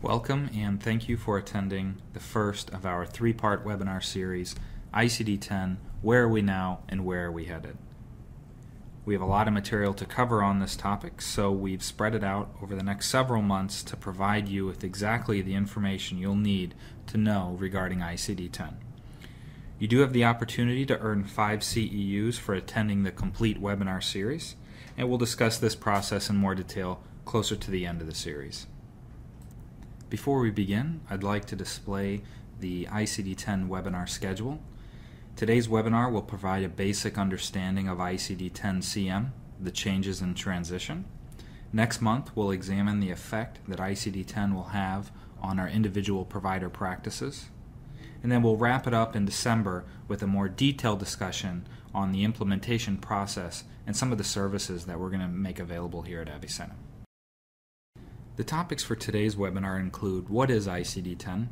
Welcome and thank you for attending the first of our three-part webinar series, ICD-10, Where Are We Now and Where Are We Headed? We have a lot of material to cover on this topic, so we've spread it out over the next several months to provide you with exactly the information you'll need to know regarding ICD-10. You do have the opportunity to earn 5 CEUs for attending the complete webinar series, and we'll discuss this process in more detail closer to the end of the series. Before we begin, I'd like to display the ICD-10 webinar schedule. Today's webinar will provide a basic understanding of ICD-10 CM, the changes in transition. Next month, we'll examine the effect that ICD-10 will have on our individual provider practices. And then we'll wrap it up in December with a more detailed discussion on the implementation process and some of the services that we're going to make available here at Avisena. The topics for today's webinar include what is ICD-10,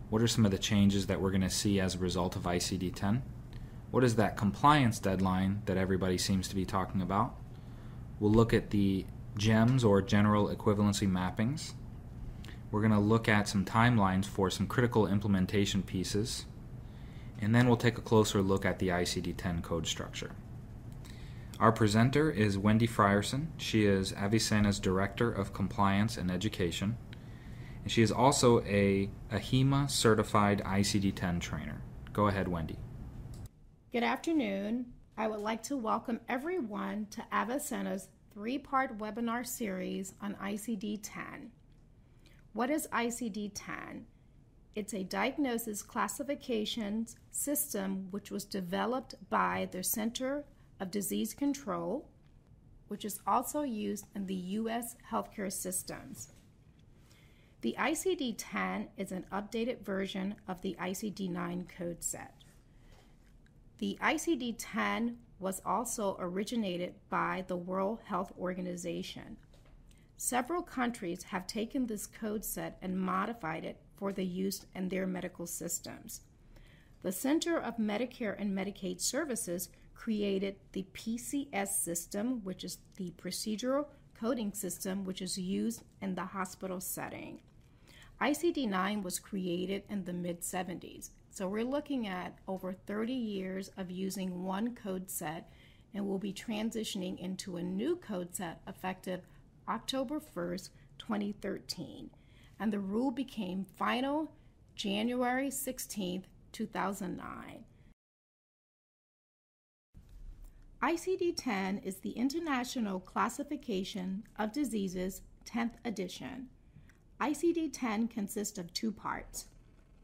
what are some of the changes that we're going to see as a result of ICD-10, what is that compliance deadline that everybody seems to be talking about. We'll look at the GEMS or General Equivalency Mappings. We're going to look at some timelines for some critical implementation pieces, and then we'll take a closer look at the ICD-10 code structure. Our presenter is Wendy Frierson. She is Avisena's Director of Compliance and Education, and she is also a AHIMA certified ICD-10 trainer. Go ahead, Wendy. Good afternoon. I would like to welcome everyone to Avisena's three-part webinar series on ICD-10. What is ICD-10? It's a diagnosis classifications system which was developed by the Center of Disease Control, which is also used in the U.S. healthcare systems. The ICD-10 is an updated version of the ICD-9 code set. The ICD-10 was also originated by the World Health Organization. Several countries have taken this code set and modified it for the use in their medical systems. The Center of Medicare and Medicaid Services created the PCS system, which is the procedural coding system which is used in the hospital setting. ICD-9 was created in the mid-70s, so we're looking at over 30 years of using one code set, and we'll be transitioning into a new code set effective October 1st, 2013. And the rule became final January 16th, 2009. ICD-10 is the International Classification of Diseases 10th edition. ICD-10 consists of two parts.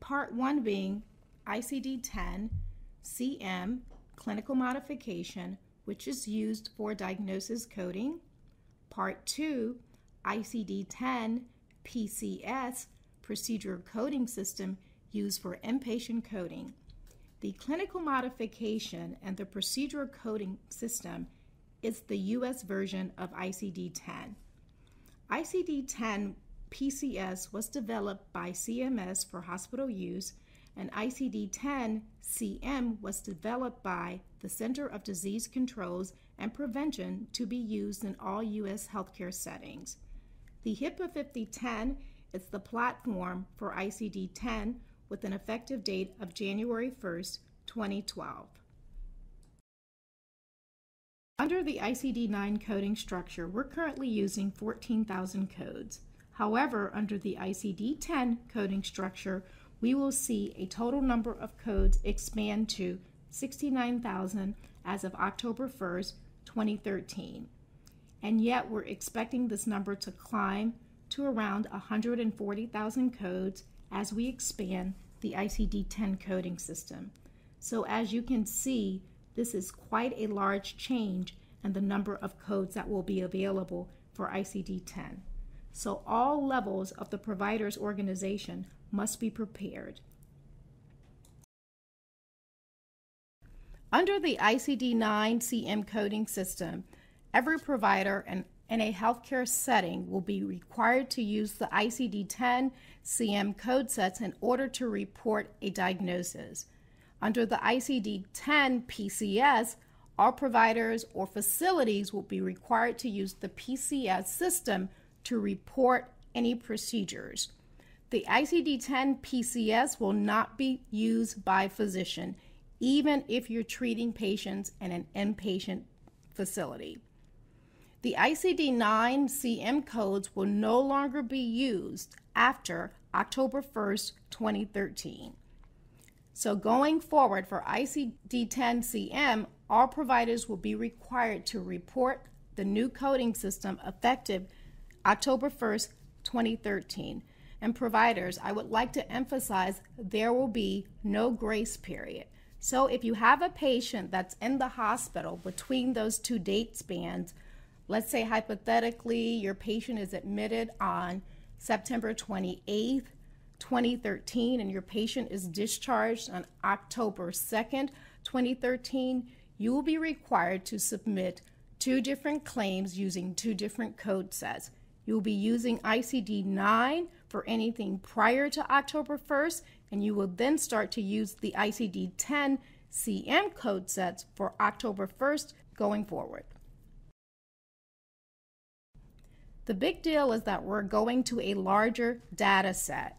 Part 1 being ICD-10 CM, clinical modification, which is used for diagnosis coding. Part 2, ICD-10 PCS, procedure coding system used for inpatient coding. The clinical modification and the procedure coding system is the U.S. version of ICD-10. ICD-10 PCS was developed by CMS for hospital use, and ICD-10 CM was developed by the Center of Disease Controls and Prevention to be used in all U.S. healthcare settings. The HIPAA 5010 is the platform for ICD-10 with an effective date of January 1st, 2012. Under the ICD-9 coding structure, we're currently using 14,000 codes. However, under the ICD-10 coding structure, we will see a total number of codes expand to 69,000 as of October 1st, 2013. And yet we're expecting this number to climb to around 140,000 codes as we expand the ICD-10 coding system. So as you can see, this is quite a large change in the number of codes that will be available for ICD-10. So all levels of the provider's organization must be prepared. Under the ICD-9 CM coding system, every provider in a healthcare setting will be required to use the ICD-10 CM code sets in order to report a diagnosis. Under the ICD-10 PCS, all providers or facilities will be required to use the PCS system to report any procedures. The ICD-10 PCS will not be used by physician, even if you're treating patients in an inpatient facility. The ICD-9 CM codes will no longer be used after October 1st, 2013. So going forward for ICD-10 CM, all providers will be required to report the new coding system effective October 1st, 2013. And providers, I would like to emphasize there will be no grace period. So if you have a patient that's in the hospital between those two date spans, let's say hypothetically your patient is admitted on September 28th, 2013, and your patient is discharged on October 2nd, 2013, you will be required to submit two different claims using two different code sets. You will be using ICD-9 for anything prior to October 1st, and you will then start to use the ICD-10 CM code sets for October 1st going forward. The big deal is that we're going to a larger data set,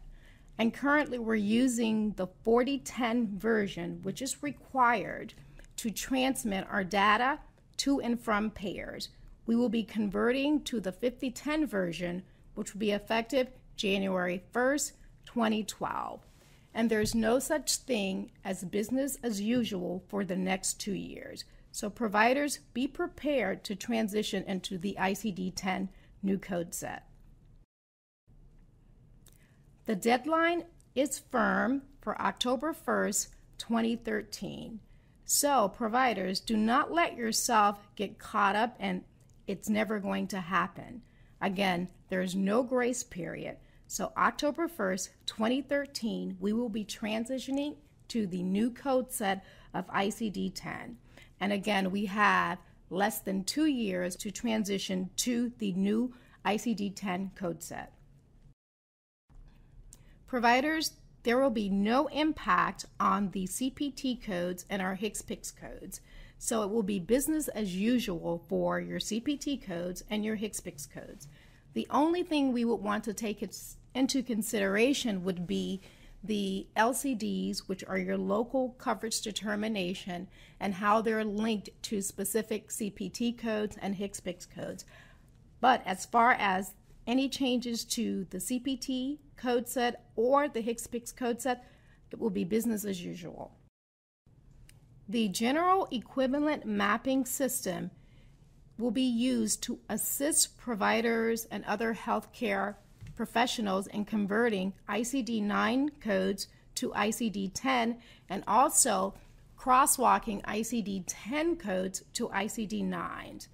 and currently we're using the 4010 version, which is required to transmit our data to and from payers. We will be converting to the 5010 version, which will be effective January 1st, 2012. And there's no such thing as business as usual for the next 2 years. So providers, be prepared to transition into the ICD-10 new code set. The deadline is firm for October 1st, 2013. So providers, do not let yourself get caught up and it's never going to happen. Again, there's no grace period. So October 1st, 2013, we will be transitioning to the new code set of ICD-10. And again, we have less than 2 years to transition to the new ICD-10 code set. Providers, there will be no impact on the CPT codes and our HCPCS codes. So it will be business as usual for your CPT codes and your HCPCS codes. The only thing we would want to take into consideration would be the LCDs, which are your local coverage determination, and how they're linked to specific CPT codes and HCPCS codes. But as far as any changes to the CPT code set or the HCPCS code set, it will be business as usual. The general equivalent mapping system will be used to assist providers and other healthcare professionals in converting ICD-9 codes to ICD-10 and also crosswalking ICD-10 codes to ICD-9s.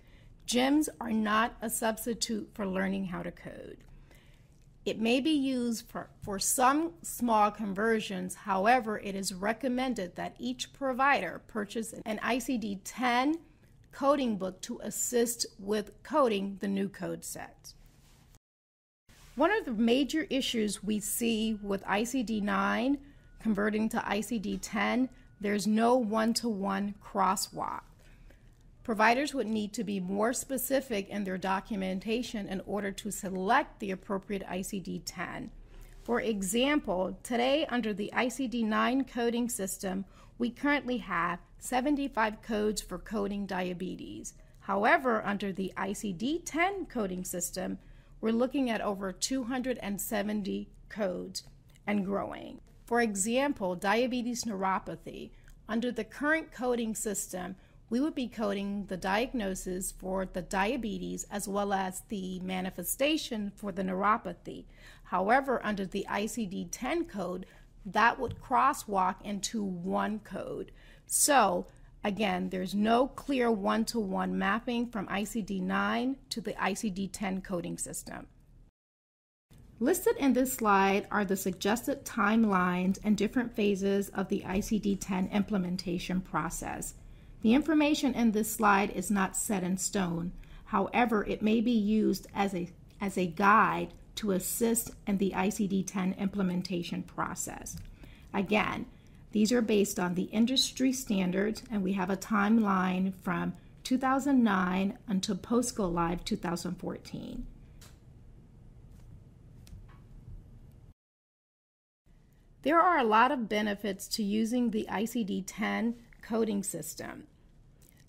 GEMs are not a substitute for learning how to code. It may be used for some small conversions. However, it is recommended that each provider purchase an ICD-10 coding book to assist with coding the new code set. One of the major issues we see with ICD-9 converting to ICD-10, there's no one-to-one crosswalk. Providers would need to be more specific in their documentation in order to select the appropriate ICD-10. For example, today under the ICD-9 coding system, we currently have 75 codes for coding diabetes. However, under the ICD-10 coding system, we're looking at over 270 codes and growing. For example, diabetes neuropathy. Under the current coding system, we would be coding the diagnosis for the diabetes as well as the manifestation for the neuropathy. However, under the ICD-10 code, that would crosswalk into one code. So, again, there's no clear one-to-one mapping from ICD-9 to the ICD-10 coding system. Listed in this slide are the suggested timelines and different phases of the ICD-10 implementation process. The information in this slide is not set in stone. However, it may be used as a guide to assist in the ICD-10 implementation process. Again, these are based on the industry standards, and we have a timeline from 2009 until post-go live 2014. There are a lot of benefits to using the ICD-10 coding system.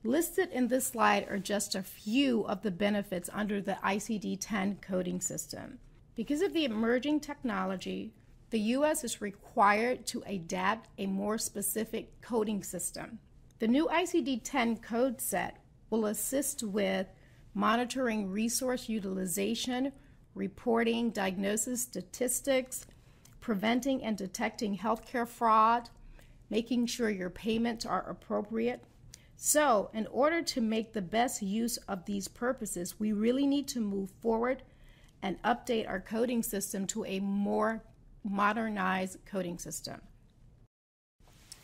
Listed in this slide are just a few of the benefits under the ICD-10 coding system. Because of the emerging technology, the U.S. is required to adapt a more specific coding system. The new ICD-10 code set will assist with monitoring resource utilization, reporting diagnosis statistics, preventing and detecting healthcare fraud, making sure your payments are appropriate. So, in order to make the best use of these purposes, we really need to move forward and update our coding system to a more modernized coding system.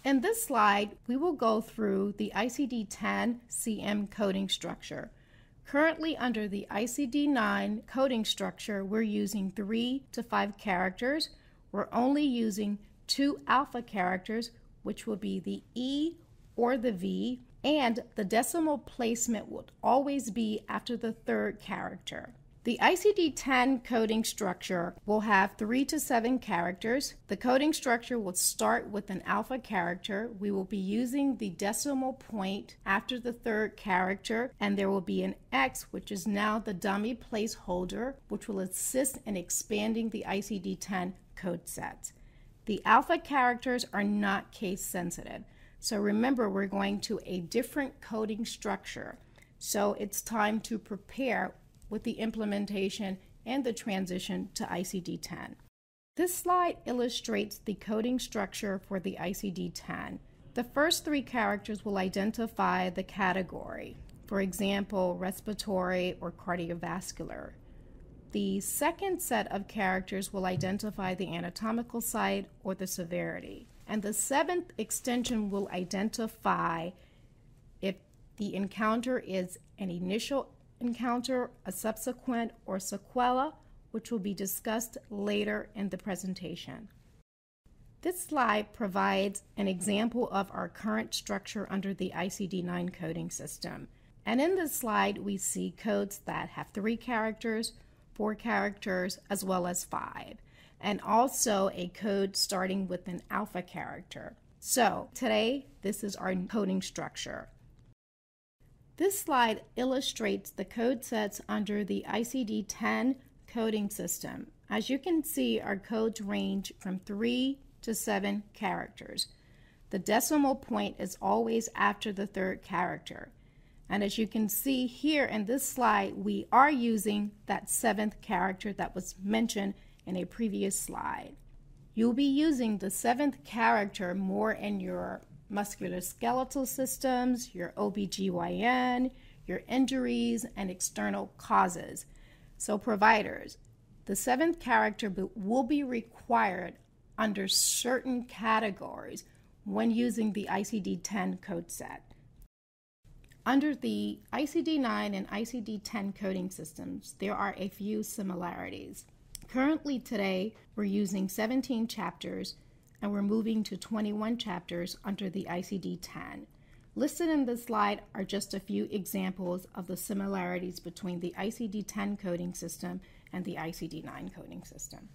In this slide, we will go through the ICD-10 CM coding structure. Currently, under the ICD-9 coding structure, we're using 3 to 5 characters. We're only using 2 alpha characters, which will be the E or the V, and the decimal placement would always be after the 3rd character. The ICD-10 coding structure will have 3 to 7 characters. The coding structure will start with an alpha character. We will be using the decimal point after the 3rd character, and there will be an X, which is now the dummy placeholder, which will assist in expanding the ICD-10 code set. The alpha characters are not case sensitive. So remember, we're going to a different coding structure. So it's time to prepare with the implementation and the transition to ICD-10. This slide illustrates the coding structure for the ICD-10. The first 3 characters will identify the category, for example, respiratory or cardiovascular. The second set of characters will identify the anatomical site or the severity. And the 7th extension will identify if the encounter is an initial encounter, a subsequent, or sequela, which will be discussed later in the presentation. This slide provides an example of our current structure under the ICD-9 coding system. And in this slide, we see codes that have 3 characters, 4 characters, as well as 5, and also a code starting with an alpha character. So today, this is our coding structure. This slide illustrates the code sets under the ICD-10 coding system. As you can see, our codes range from 3 to 7 characters. The decimal point is always after the 3rd character. And as you can see here in this slide, we are using that 7th character that was mentioned in a previous slide. You'll be using the 7th character more in your musculoskeletal systems, your OBGYN, your injuries, and external causes. So providers, the 7th character will be required under certain categories when using the ICD-10 code set. Under the ICD-9 and ICD-10 coding systems, there are a few similarities. Currently today, we're using 17 chapters and we're moving to 21 chapters under the ICD-10. Listed in this slide are just a few examples of the similarities between the ICD-10 coding system and the ICD-9 coding system.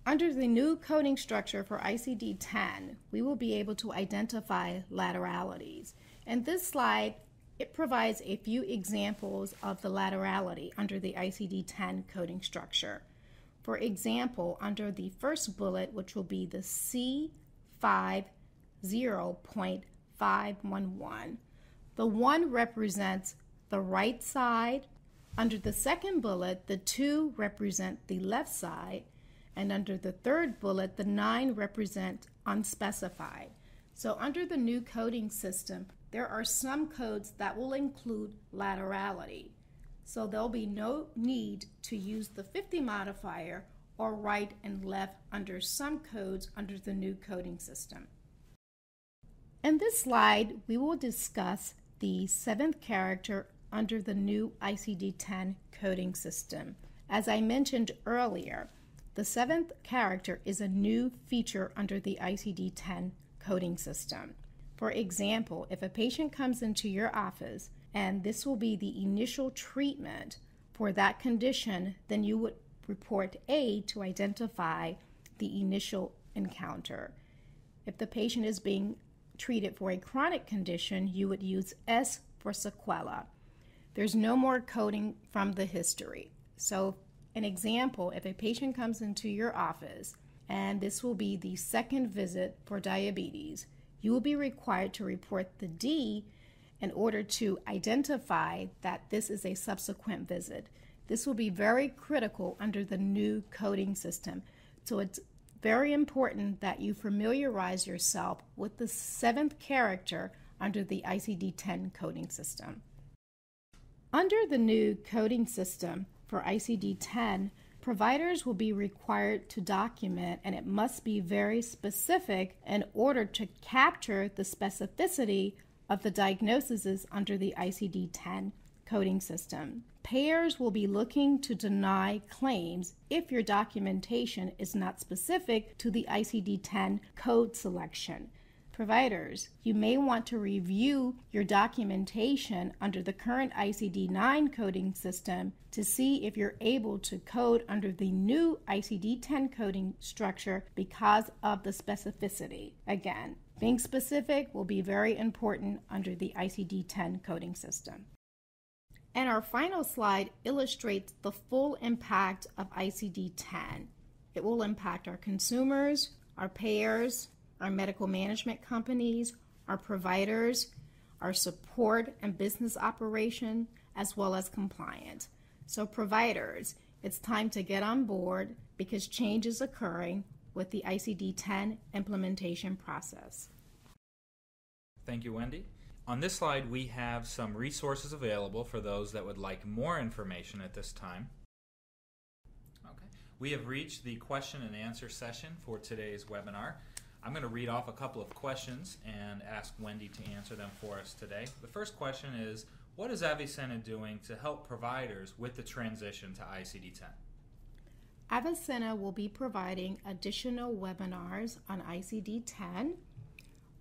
Under the new coding structure for ICD-10, we will be able to identify lateralities. In this slide, it provides a few examples of the laterality under the ICD-10 coding structure. For example, under the first bullet, which will be the C50.511, the 1 represents the right side. Under the second bullet, the 2 represent the left side, and under the third bullet, the 9 represent unspecified. So under the new coding system, there are some codes that will include laterality. So there'll be no need to use the 50 modifier or right and left under some codes under the new coding system. In this slide, we will discuss the 7th character under the new ICD-10 coding system. As I mentioned earlier, the 7th character is a new feature under the ICD-10 coding system. For example, if a patient comes into your office and this will be the initial treatment for that condition, then you would report A to identify the initial encounter. If the patient is being treated for a chronic condition, you would use S for sequela. There's no more coding from the history. So, an example, if a patient comes into your office, and this will be the second visit for diabetes, you will be required to report the D in order to identify that this is a subsequent visit. This will be very critical under the new coding system. So it's very important that you familiarize yourself with the 7th character under the ICD-10 coding system. Under the new coding system for ICD-10, providers will be required to document, and it must be very specific in order to capture the specificity of the diagnoses under the ICD-10 coding system. Payers will be looking to deny claims if your documentation is not specific to the ICD-10 code selection. Providers, you may want to review your documentation under the current ICD-9 coding system to see if you're able to code under the new ICD-10 coding structure because of the specificity. Again, being specific will be very important under the ICD-10 coding system. And our final slide illustrates the full impact of ICD-10. It will impact our consumers, our payers, our medical management companies, our providers, our support and business operation, as well as compliance. So providers, it's time to get on board because change is occurring with the ICD-10 implementation process. Thank you, Wendy. On this slide, we have some resources available for those that would like more information at this time. Okay. We have reached the question and answer session for today's webinar. I'm going to read off a couple of questions and ask Wendy to answer them for us today. The first question is, what is Avisena doing to help providers with the transition to ICD-10? Avisena will be providing additional webinars on ICD-10.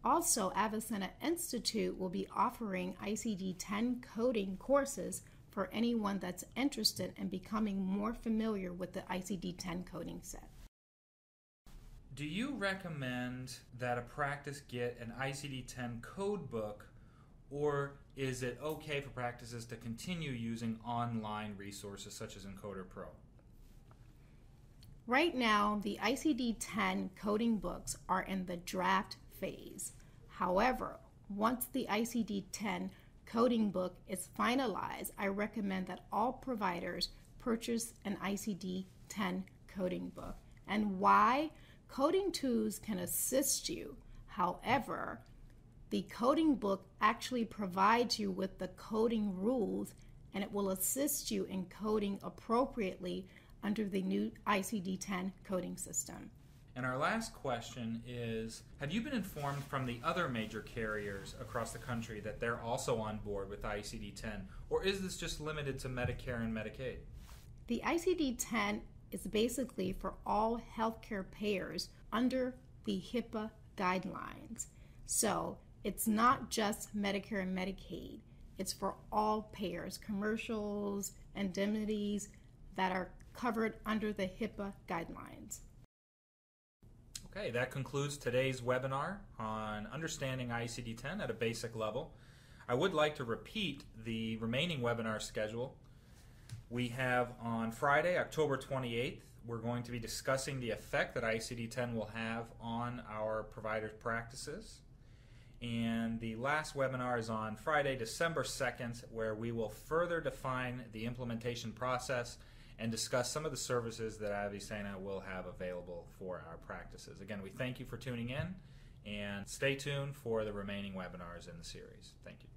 Also, Avisena Institute will be offering ICD-10 coding courses for anyone that's interested in becoming more familiar with the ICD-10 coding set. Do you recommend that a practice get an ICD-10 code book, or is it okay for practices to continue using online resources such as Encoder Pro? Right now, the ICD-10 coding books are in the draft phase. However, once the ICD-10 coding book is finalized, I recommend that all providers purchase an ICD-10 coding book. And why? Coding tools can assist you. However, the coding book actually provides you with the coding rules, and it will assist you in coding appropriately under the new ICD-10 coding system. And our last question is, have you been informed from the other major carriers across the country that they're also on board with ICD-10, or is this just limited to Medicare and Medicaid? The ICD-10 is basically for all healthcare payers under the HIPAA guidelines. So it's not just Medicare and Medicaid. It's for all payers, commercials, indemnities that are covered under the HIPAA guidelines. Okay, that concludes today's webinar on understanding ICD-10 at a basic level. I would like to repeat the remaining webinar schedule. We have on Friday, October 28th, we're going to be discussing the effect that ICD-10 will have on our providers' practices. And the last webinar is on Friday, December 2nd, where we will further define the implementation process and discuss some of the services that Avisena will have available for our practices. Again, we thank you for tuning in, and stay tuned for the remaining webinars in the series. Thank you.